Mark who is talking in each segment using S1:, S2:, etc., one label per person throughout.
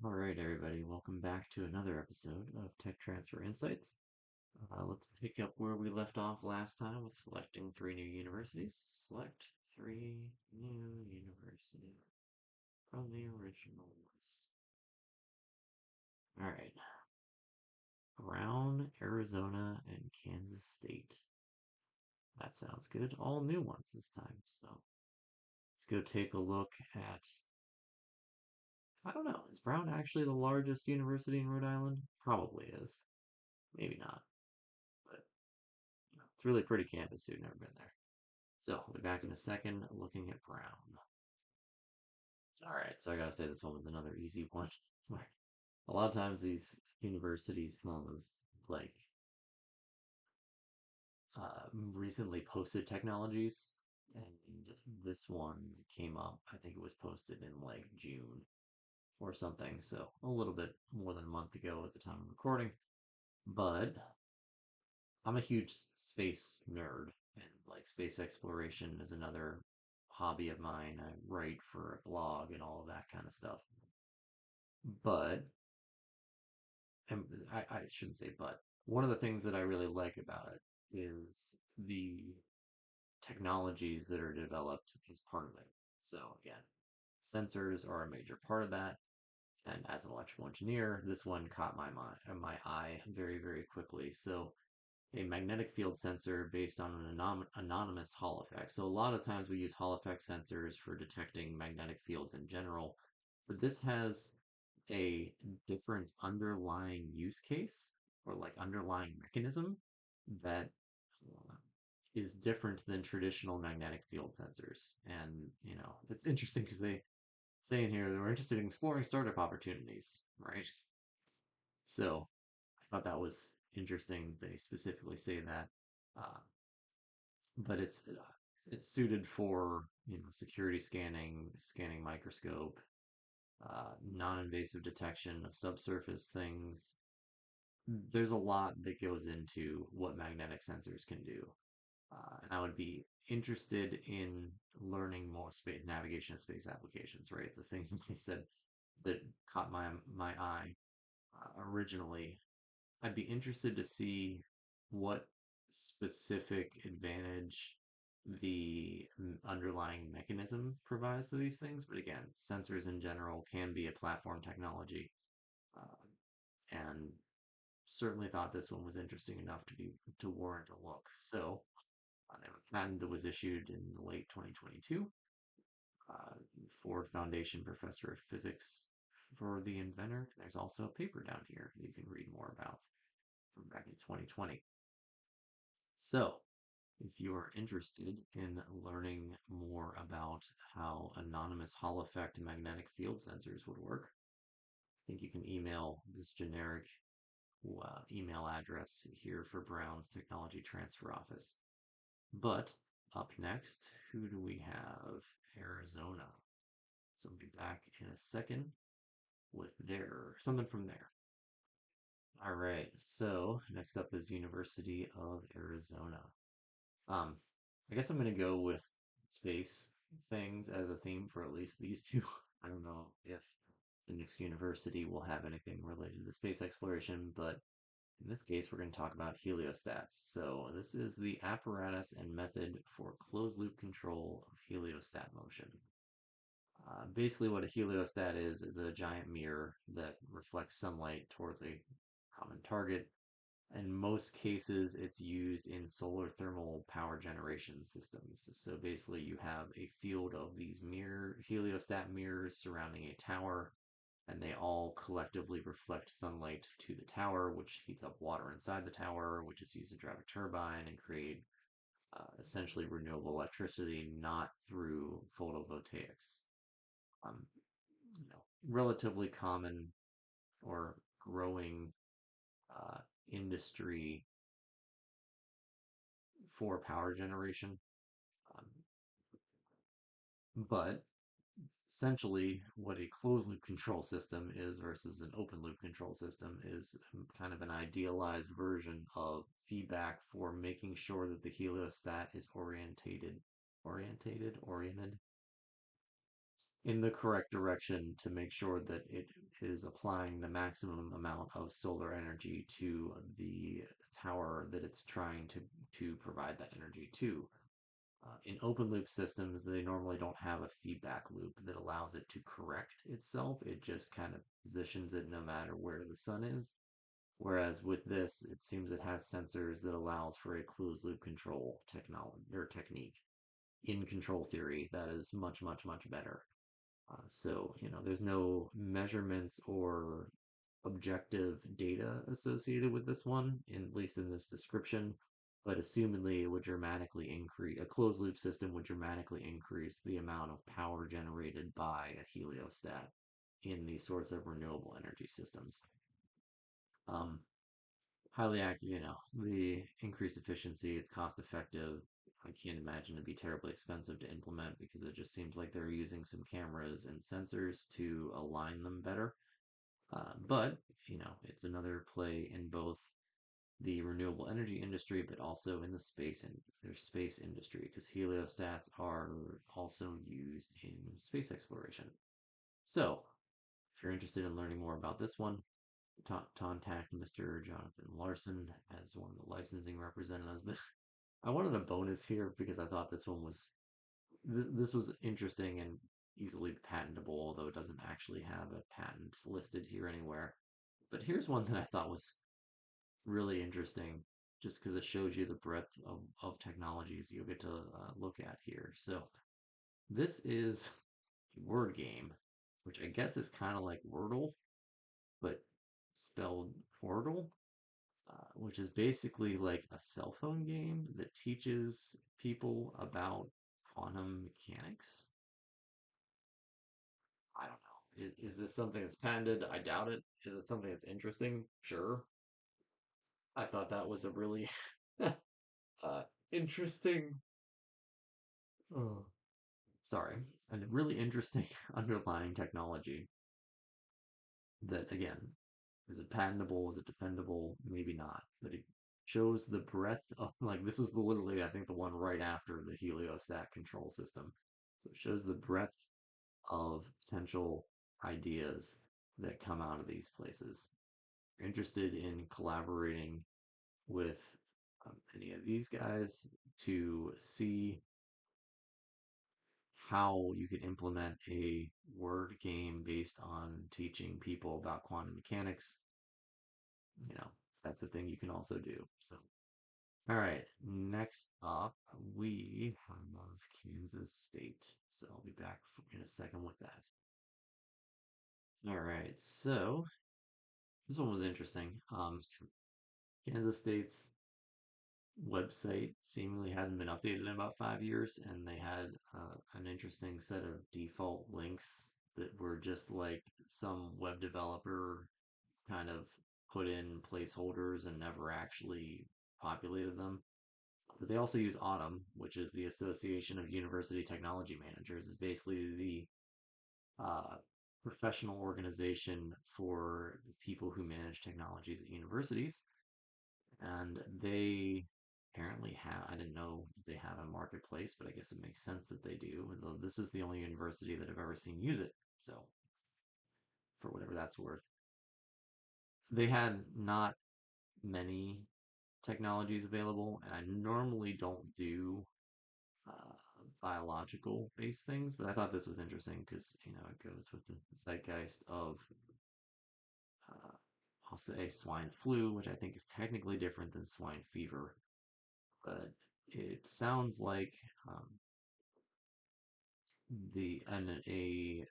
S1: All right, everybody, welcome back to another episode of Tech Transfer Insights. Let's pick up where we left off last time with selecting three new universities. Select three new universities from the original list. All right, Brown, Arizona, and Kansas State. That sounds good. All new ones this time. So let's go take a look at. I don't know. Is Brown actually the largest university in Rhode Island? Probably is. Maybe not. But it's really pretty campus who've never been there. So we'll be back in a second looking at Brown. All right, so I gotta say this one was another easy one. A lot of times these universities have like recently posted technologies, and this one came up. I think it was posted in like June or something, so a little bit more than a month ago at the time of recording. But I'm a huge space nerd, and like space exploration is another hobby of mine. I write for a blog and all of that kind of stuff. But, and I shouldn't say but, one of the things that I really like about it is the technologies that are developed as part of it. So, again, sensors are a major part of that. And as an electrical engineer, this one caught my eye very, very quickly. So, a magnetic field sensor based on an anonymous Hall effect. So a lot of times we use Hall effect sensors for detecting magnetic fields in general, but this has a different underlying use case or like underlying mechanism that is different than traditional magnetic field sensors. And, it's interesting because they say in here that we're interested in exploring startup opportunities, right? So I thought that was interesting. They specifically say that. Uh, but it's suited for security scanning, scanning microscope, non-invasive detection of subsurface things. There's a lot that goes into what magnetic sensors can do, and I would be interested in learning more space navigation and space applications. Right, the thing they said that caught my eye originally. I'd be interested to see what specific advantage the underlying mechanism provides to these things. But again, sensors in general can be a platform technology, uh, and certainly thought this one was interesting enough to warrant a look. So, they have a patent that was issued in late 2022. Uh, Ford Foundation Professor of Physics for the inventor. There's also a paper down here you can read more about from back in 2020. So, if you are interested in learning more about how anonymous Hall effect magnetic field sensors would work, I think you can email this generic email address here for Brown's Technology Transfer Office. But up next, who do we have? Arizona. So we'll be back in a second with something from there. All right, so next up is University of Arizona. Um, I guess I'm gonna go with space things as a theme for at least these two. I don't know if the next university will have anything related to space exploration, but in this case, we're going to talk about heliostats. So this is the apparatus and method for closed loop control of heliostat motion. Basically, what a heliostat is a giant mirror that reflects sunlight towards a common target. In most cases, it's used in solar thermal power generation systems. So basically, you have a field of these heliostat mirrors surrounding a tower, and they all collectively reflect sunlight to the tower, which heats up water inside the tower, which is used to drive a turbine and create essentially renewable electricity, not through photovoltaics. Um, Relatively common or growing uh, industry for power generation. Um, but essentially, what a closed loop control system is versus an open loop control system is kind of an idealized version of feedback for making sure that the heliostat is oriented, in the correct direction to make sure that it is applying the maximum amount of solar energy to the tower that it's trying to provide that energy to. In open loop systems, they normally don't have a feedback loop that allows it to correct itself. It just kind of positions it no matter where the sun is. Whereas with this, it seems it has sensors that allows for a closed loop control technology or technique. In control theory, that is much, much, much better. There's no measurements or objective data associated with this one, at least in this description, but assumedly it would dramatically increase, a closed loop system would dramatically increase the amount of power generated by a heliostat in these sorts of renewable energy systems. Um, Highly accurate, the increased efficiency, it's cost effective. I can't imagine it'd be terribly expensive to implement because it just seems like they're using some cameras and sensors to align them better. But, it's another play in both the renewable energy industry, but also in the their space industry, because heliostats are also used in space exploration. So, if you're interested in learning more about this one, contact Mr. Jonathan Larson as one of the licensing representatives. But I wanted a bonus here because I thought this was interesting and easily patentable, although it doesn't actually have a patent listed here anywhere. But here's one that I thought was really interesting, just because it shows you the breadth of technologies you'll get to look at here. So this is a word game, which I guess is kind of like Wordle, but spelled Wordle, which is basically like a cell phone game that teaches people about quantum mechanics. I don't know. Is this something that's patented? I doubt it. Is it something that's interesting? Sure. I thought that was a really interesting. Oh, sorry, a really interesting underlying technology that, again, is it patentable? Is it defendable? Maybe not. But it shows the breadth of, like, this is literally, I think, the one right after the heliostat control system. So it shows the breadth of potential ideas that come out of these places. If you're interested in collaborating with any of these guys to see how you could implement a word game based on teaching people about quantum mechanics, you know, that's a thing you can also do. So, all right, next up, we have Kansas State. So I'll be back in a second with that. All right, so this one was interesting. Kansas State's website seemingly hasn't been updated in about 5 years, and they had an interesting set of default links that were just like some web developer kind of put in placeholders and never actually populated them. But they also use Autumn, which is the Association of University Technology Managers. It's basically the uh, professional organization for people who manage technologies at universities. And they apparently have, I didn't know they have a marketplace, but I guess it makes sense that they do. Though this is the only university that I've ever seen use it. So, for whatever that's worth, they had not many technologies available, and I normally don't do uh, biological based things, but I thought this was interesting because it goes with the zeitgeist of uh, I'll say swine flu, which I think is technically different than swine fever, but it sounds like um, a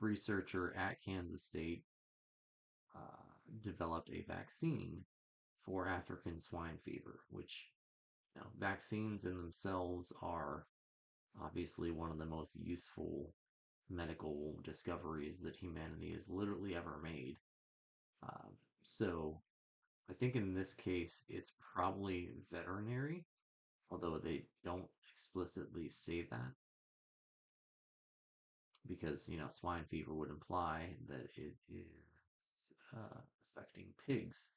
S1: researcher at Kansas State developed a vaccine for African swine fever, which vaccines in themselves are obviously one of the most useful medical discoveries that humanity has literally ever made. Uh, so I think in this case, it's probably veterinary, although they don't explicitly say that because, swine fever would imply that it is affecting pigs.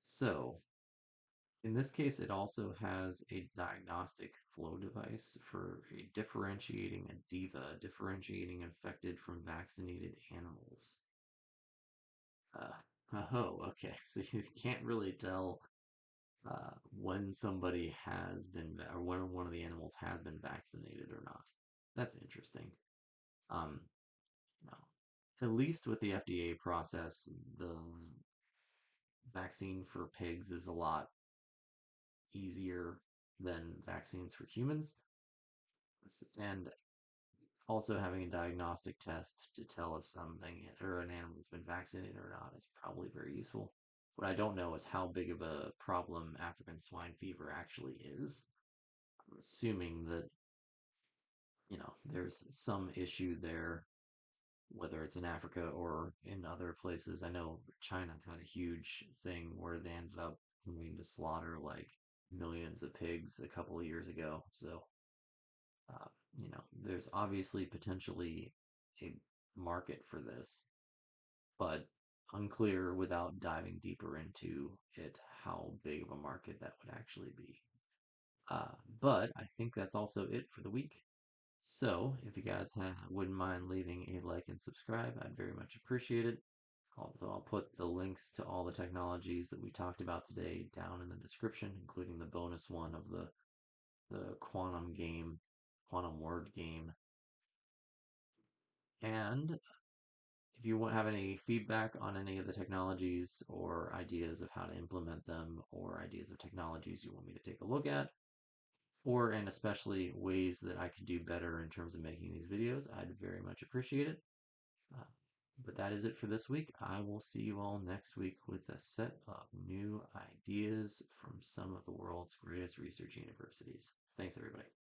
S1: So In this case, it also has a diagnostic flow device for differentiating a diva, differentiating infected from vaccinated animals. Oh, okay. So you can't really tell when somebody has been, or when one of the animals has been vaccinated or not. That's interesting. Um, no. At least with the FDA process, the vaccine for pigs is a lot easier than vaccines for humans. And also having a diagnostic test to tell if something or an animal's been vaccinated or not is probably very useful. What I don't know is how big of a problem African swine fever actually is. I'm assuming that, there's some issue there, whether it's in Africa or in other places. I know China had a huge thing where they ended up having to slaughter like millions of pigs a couple of years ago. So, uh, there's obviously potentially a market for this, but unclear without diving deeper into it how big of a market that would actually be. Uh, but I think that's also it for the week. So if you guys wouldn't mind leaving a like and subscribe, I'd very much appreciate it. Also, I'll put the links to all the technologies that we talked about today down in the description, including the bonus one of the quantum word game. And if you have any feedback on any of the technologies or ideas of how to implement them or ideas of technologies you want me to take a look at, or and especially ways that I could do better in terms of making these videos, I'd very much appreciate it. Uh, but that is it for this week. I will see you all next week with a set of new ideas from some of the world's greatest research universities. Thanks, everybody.